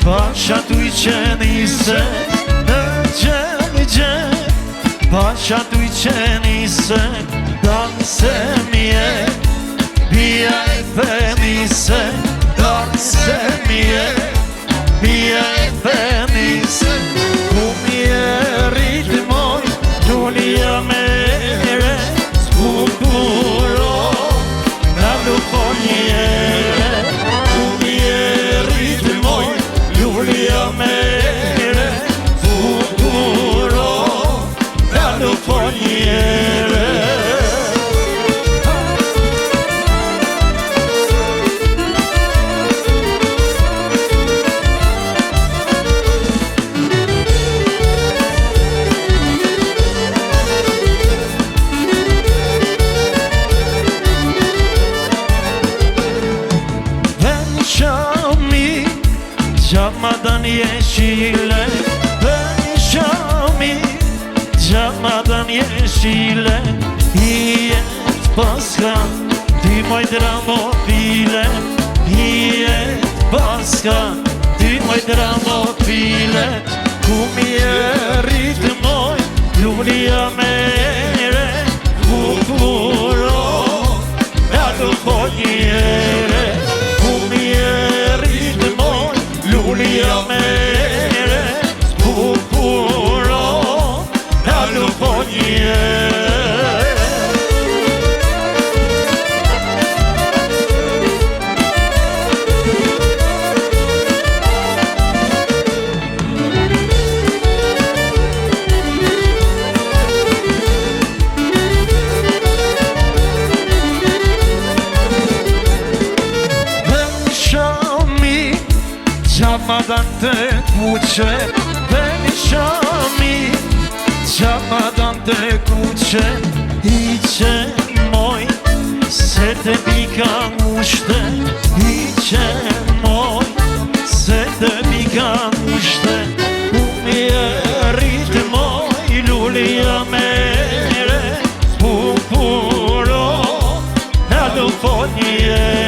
Pasha tu I qenise, në gjenje, pasha tu I qenise, danë se mje, bia e penise, danë se mje, bia e penise, ku mje rritë moj, Julia mere, spukuro, na lufonjere, ku mje rritë moj, Julia mere, futuro, dando fogliere. Camadan yeşile, ben Şami, camadan yeşile, iyet paska, dimoj dramopile, iyet paska, dimoj dramopile, kumje ritmoj, Julia mere, futuro, dalu fogliere, kumje ritmoj, Julia mere, spukuro, dalu fogliere. Çamadan te kuće, beni Šami, čamadan te kuće, iće moj, se tebi ka ušte, iće moj, se tebi ka ušte, umjerit moj, Julia mere, spukuro, na lufonije.